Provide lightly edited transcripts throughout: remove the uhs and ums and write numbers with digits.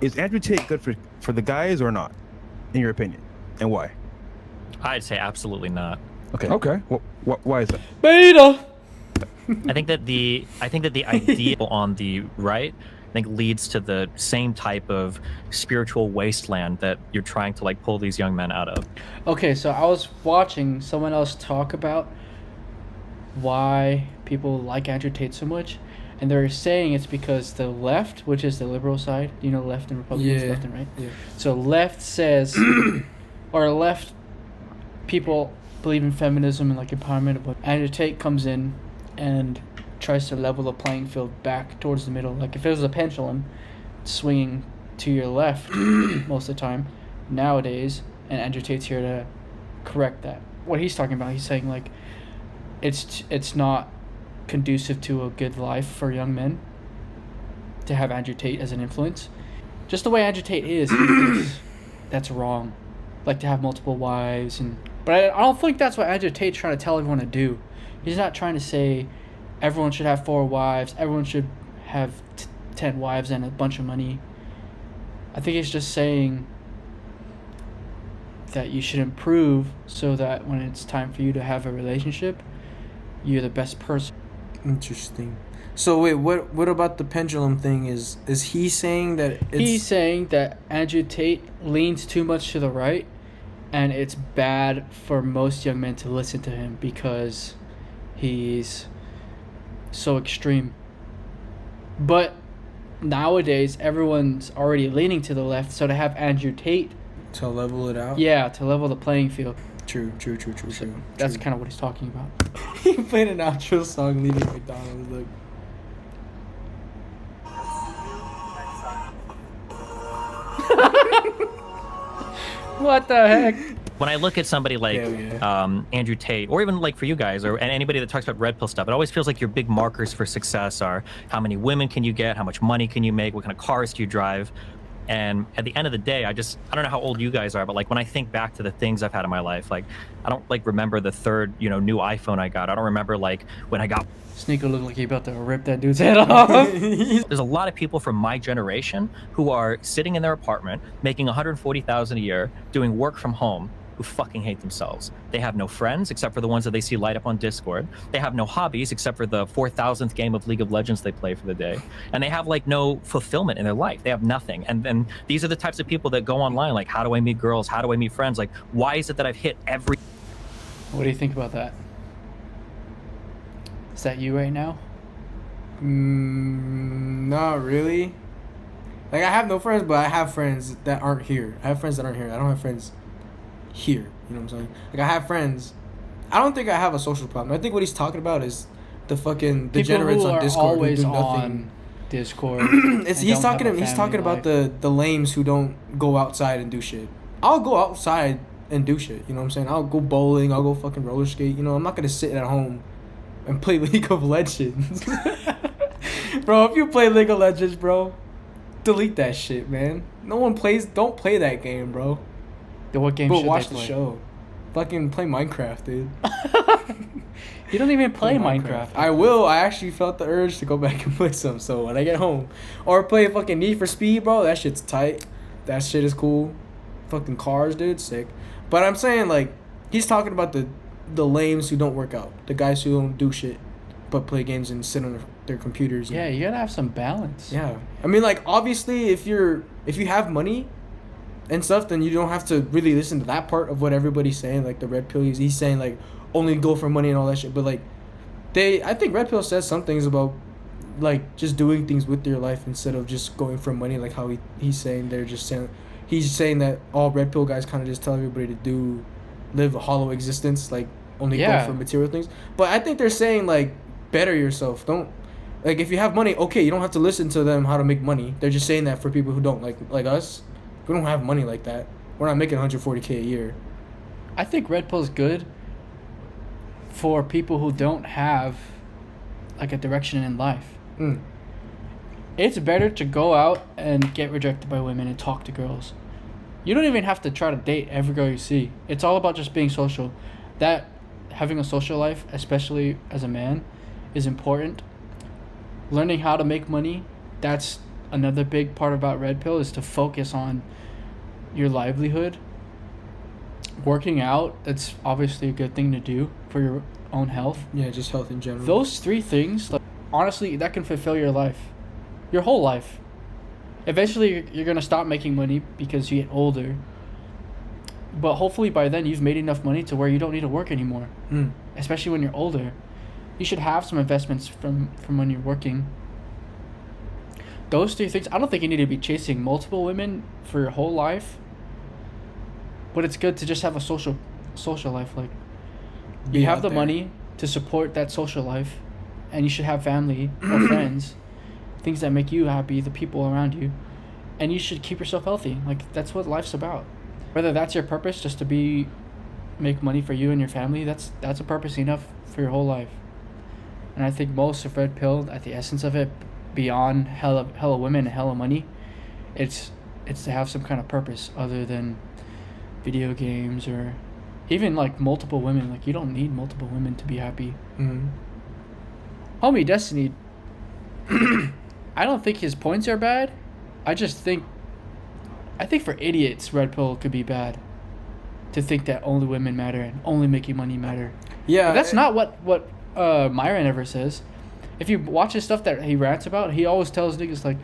Is Andrew Tate good for the guys or not, in your opinion, and why? I'd say absolutely not. Okay. Why is that? Beta. I think that the idea on the right, I think, leads to the same type of spiritual wasteland that you're trying to like pull these young men out of. Okay, so I was watching someone else talk about why people like Andrew Tate so much, and they're saying it's because the left, which is the liberal side, you know, left and Republicans, left and right. Yeah. So left says, or left people believe in feminism and like empowerment of women. Andrew Tate comes in and tries to level the playing field back towards the middle. Like if it was a pendulum swinging to your left most of the time nowadays, and Andrew Tate's here to correct that. What he's talking about, he's saying like it's not conducive to a good life for young men to have Andrew Tate as an influence. Just the way Andrew Tate is, he thinks that's wrong. Like to have multiple wives but I don't think that's what Andrew Tate's trying to tell everyone to do. He's not trying to say everyone should have 4 wives, everyone should have 10 wives and a bunch of money. I think he's just saying that you should improve so that when it's time for you to have a relationship, you're the best person. Interesting. So wait, what about the pendulum thing? Is he saying that He's saying that Andrew Tate leans too much to the right, and it's bad for most young men to listen to him because he's so extreme. But nowadays, everyone's already leaning to the left, so to have Andrew Tate... to level it out? Yeah, to level the playing field. True. That's kind of what he's talking about. He played an outro song leaving McDonald's. Like, What the heck? When I look at somebody like Andrew Tate, or even like for you guys, or and anybody that talks about red pill stuff, it always feels like your big markers for success are how many women can you get, how much money can you make, what kind of cars do you drive. And at the end of the day, I don't know how old you guys are, but like when I think back to the things I've had in my life, like I don't like remember the third, new iPhone I got. I don't remember like when I got... Sneaker looked like he about to rip that dude's head off. There's a lot of people from my generation who are sitting in their apartment making $140,000 a year, doing work from home, who fucking hate themselves. They have no friends except for the ones that they see light up on Discord. They have no hobbies except for the 4,000th game of League of Legends they play for the day. And they have like no fulfillment in their life. They have nothing. And then these are the types of people that go online like, how do I meet girls? How do I meet friends? Like, why is it that I've hit every... What do you think about that? Is that you right now? not really. Like, I have no friends, but I have friends that aren't here. I have friends that aren't here. I don't have friends here. You know what I'm saying? Like, I have friends. I don't think I have a social problem. I think what he's talking about is the fucking degenerates on Discord who always do nothing. on Discord. He's talking about the lames who don't go outside and do shit. I'll go outside and do shit. You know what I'm saying? I'll go bowling. I'll go fucking roller skate. You know, I'm not gonna sit at home and play League of Legends. Bro, if you play League of Legends, bro, delete that shit, man. No one plays. Don't play that game, bro. What game But should watch they the play? show. Fucking play Minecraft, dude. You don't even play Minecraft. I will. I actually felt the urge to go back and play some. So when I get home, or play fucking Need for Speed, bro. That shit's tight. That shit is cool. Fucking cars, dude, sick. But I'm saying, like, he's talking about the lames who don't work out, the guys who don't do shit, but play games and sit on their computers. Yeah, you gotta have some balance. Yeah, I mean, like, obviously, if you have money and stuff, then you don't have to really listen to that part of what everybody's saying. Like the red pill, he's saying like only go for money and all that shit. But like, I think red pill says some things about like just doing things with your life instead of just going for money. Like how he's saying he's saying that all red pill guys kind of just tell everybody to live a hollow existence, like only go for material things. But I think they're saying like better yourself. Don't, like, if you have money, okay, you don't have to listen to them how to make money. They're just saying that for people who don't, like us. We don't have money like that. We're not making $140K a year. I think red pill's good for people who don't have like a direction in life. It's better to go out and get rejected by women and talk to girls. You don't even have to try to date every girl you see. It's all about just being social. That having a social life, especially as a man, is important. Learning how to make money, that's another big part about red pill is to focus on your livelihood. Working out, that's obviously a good thing to do for your own health. Yeah, just health in general. Those 3 things, like, honestly, that can fulfill your life, your whole life. Eventually, you're gonna stop making money because you get older. But hopefully by then you've made enough money to where you don't need to work anymore. Especially when you're older. You should have some investments from when you're working. Those 3 things, I don't think you need to be chasing multiple women for your whole life. But it's good to just have a social life. Like, you have the money to support that social life, and you should have family or friends, things that make you happy, the people around you, and you should keep yourself healthy. Like, that's what life's about. Whether that's your purpose, just to make money for you and your family, that's a purpose enough for your whole life. And I think most of red pill, at the essence of it, beyond hella women and hella money, it's to have some kind of purpose other than video games or even like multiple women. Like, you don't need multiple women to be happy. Homie Destiny, I don't think his points are bad. I think for idiots, red pill could be bad. To think that only women matter and only making money matter. Yeah, but that's not what Myron ever says. If you watch his stuff that he rants about, he always tells niggas like,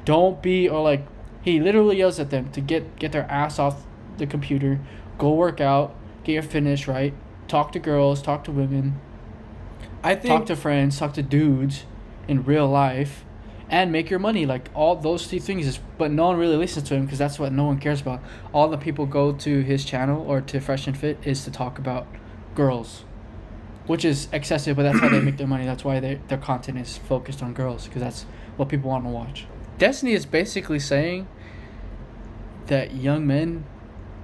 don't be, or like, he literally yells at them to get their ass off the computer, go work out, get your fitness right, talk to girls, talk to women, talk to friends, talk to dudes in real life, and make your money. Like, all those 3 things but no one really listens to him because that's what no one cares about. All the people go to his channel or to Fresh and Fit is to talk about girls, which is excessive, but that's how they make their money. That's why their content is focused on girls, because that's what people want to watch. Destiny is basically saying that young men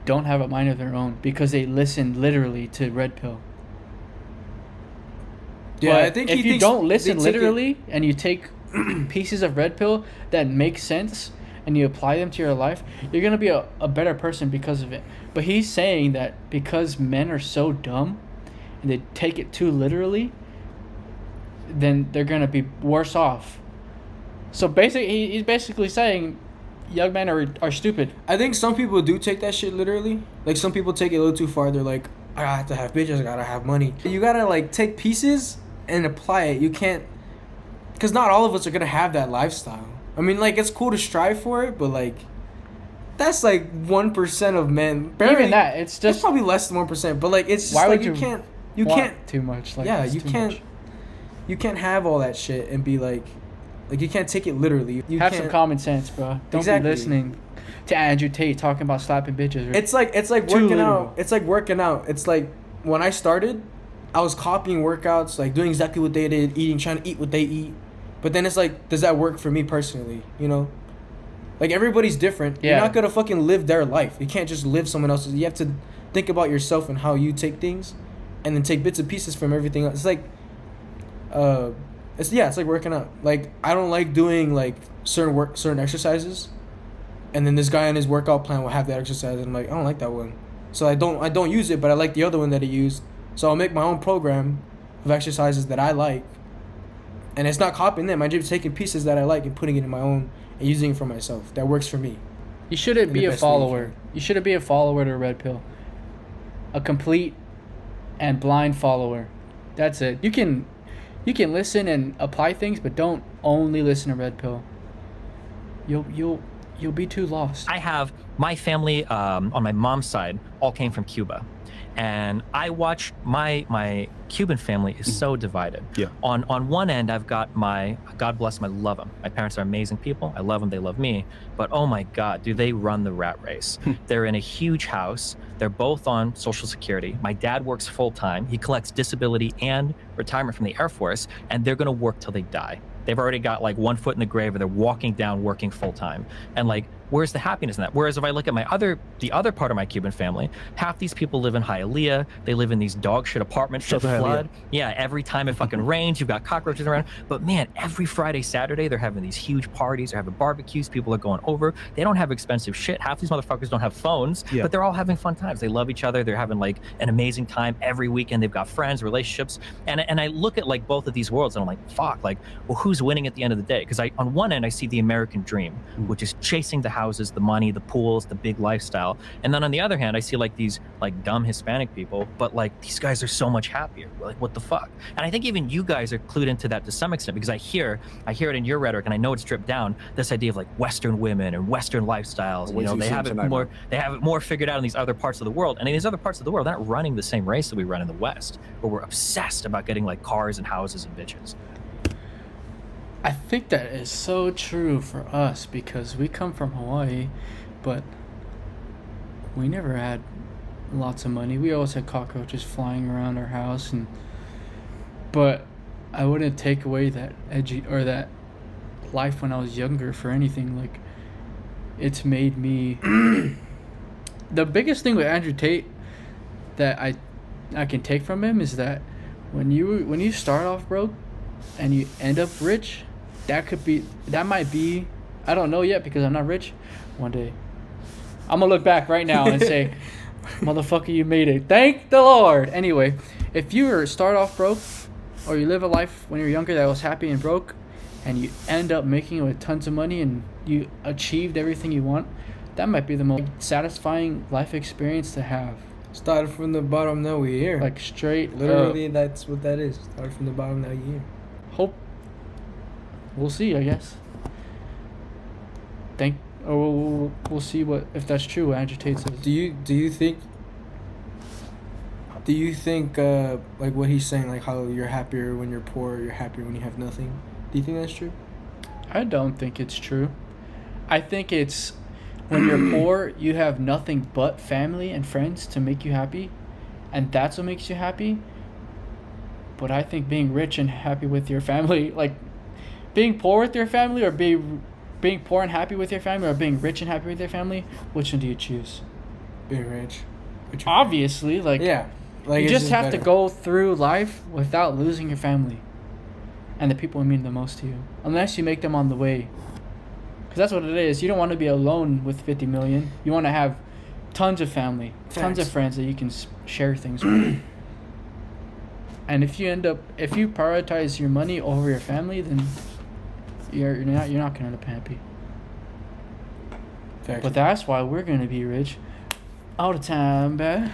don't have a mind of their own because they listen literally to red pill. Yeah, but I think if you don't listen literally and you take pieces of red pill that make sense and you apply them to your life, you're going to be a better person because of it. But he's saying that because men are so dumb and they take it too literally, then they're going to be worse off. So basically, he's basically saying young men are stupid. I think some people do take that shit literally. Like, some people take it a little too far. They're like, I have to have bitches, I gotta have money. You gotta, like, take pieces and apply it. You can't, because not all of us are gonna have that lifestyle. I mean, like, it's cool to strive for it, but, like, that's like 1% of men. Barely, even that, it's just probably less than 1%. But, like, it's just why like would you can't too much. Like, yeah, you can't have all that shit and be like you can't take it literally. You have some common sense, bro. Don't be listening to Andrew Tate talking about slapping bitches. Right? It's like working out. It's like working out. It's like when I started, I was copying workouts, like doing exactly what they did, trying to eat what they eat. But then it's like, does that work for me personally? You know, like, everybody's different. Yeah. You're not gonna fucking live their life. You can't just live someone else's. You have to think about yourself and how you take things, and then take bits and pieces from everything else. It's like, it's like working out. Like, I don't like doing like certain exercises, and then this guy on his workout plan will have that exercise, and I'm like, I don't like that one, so I don't use it, but I like the other one that he used, so I'll make my own program of exercises that I like, and it's not copying them. I'm just taking pieces that I like and putting it in my own and using it for myself. That works for me. You shouldn't be a follower. You shouldn't be a follower to red pill. A complete and blind follower. That's it. You can listen and apply things, but don't only listen to red pill. You'll be too lost. I have my family on my mom's side all came from Cuba, and I watch my Cuban family is so divided. Yeah. On one end, I've got God bless them, I love them. My parents are amazing people. I love them. They love me. But oh my God, do they run the rat race? They're in a huge house. They're both on Social Security. My dad works full time. He collects disability and retirement from the Air Force, and they're gonna work till they die. They've already got like one foot in the grave, and they're walking down working full time. And like, Where's the happiness in that? Whereas if I look at the other part of my Cuban family, half these people live in Hialeah. They live in these dog shit apartments that flood. Yeah, every time it fucking rains, you've got cockroaches around. But man, every Friday, Saturday, they're having these huge parties. They're having barbecues. People are going over. They don't have expensive shit. Half these motherfuckers don't have phones, but they're all having fun times. They love each other. They're having like an amazing time every weekend. They've got friends, relationships. And I look at like both of these worlds and I'm like, fuck, like, well, who's winning at the end of the day? Because on one end, I see the American dream, which is chasing the houses, the money, the pools, the big lifestyle. And then on the other hand, I see like these like dumb Hispanic people, but like these guys are so much happier. Like, what the fuck? And I think even you guys are clued into that to some extent, because I hear it in your rhetoric, and I know it's stripped down, this idea of like Western women and Western lifestyles. You know, they have it more figured out in these other parts of the world. And in these other parts of the world, they're not running the same race that we run in the West, where we're obsessed about getting like cars and houses and bitches. I think that is so true for us because we come from Hawaii, but we never had lots of money. We always had cockroaches flying around our house, but I wouldn't take away that that life when I was younger for anything. Like, it's made me the biggest thing with Andrew Tate that I can take from him is that when you start off broke and you end up rich, that might be, I don't know yet because I'm not rich. One day I'm gonna look back right now and say, motherfucker, you made it, thank the Lord. Anyway, if you start off broke or you live a life when you're younger that was happy and broke and you end up making it with tons of money and you achieved everything you want, that might be the most satisfying life experience to have. Started from the bottom, now we're here. Like, straight literally up. That's what that is. Started from the bottom, now you're here. Hope. We'll see, I guess. We'll see if that's true what Andrew Tate says. Do you think like what he's saying, like how you're happier when you're poor, you're happier when you have nothing? Do you think that's true? I don't think it's true. I think it's when you're poor, you have nothing but family and friends to make you happy, and that's what makes you happy. But I think being rich and happy with your family, like being poor with your family, or being poor and happy with your family, or being rich and happy with your family, which one do you choose? Being rich. Obviously, like, yeah, like you just have to go through life without losing your family and the people who mean the most to you, unless you make them on the way. Because that's what it is. You don't want to be alone with 50 million. You want to have tons of family, tons of friends that you can share things with. And if you prioritize your money over your family, then you're not gonna end up happy. But that's why we're gonna be rich all the time, bruh.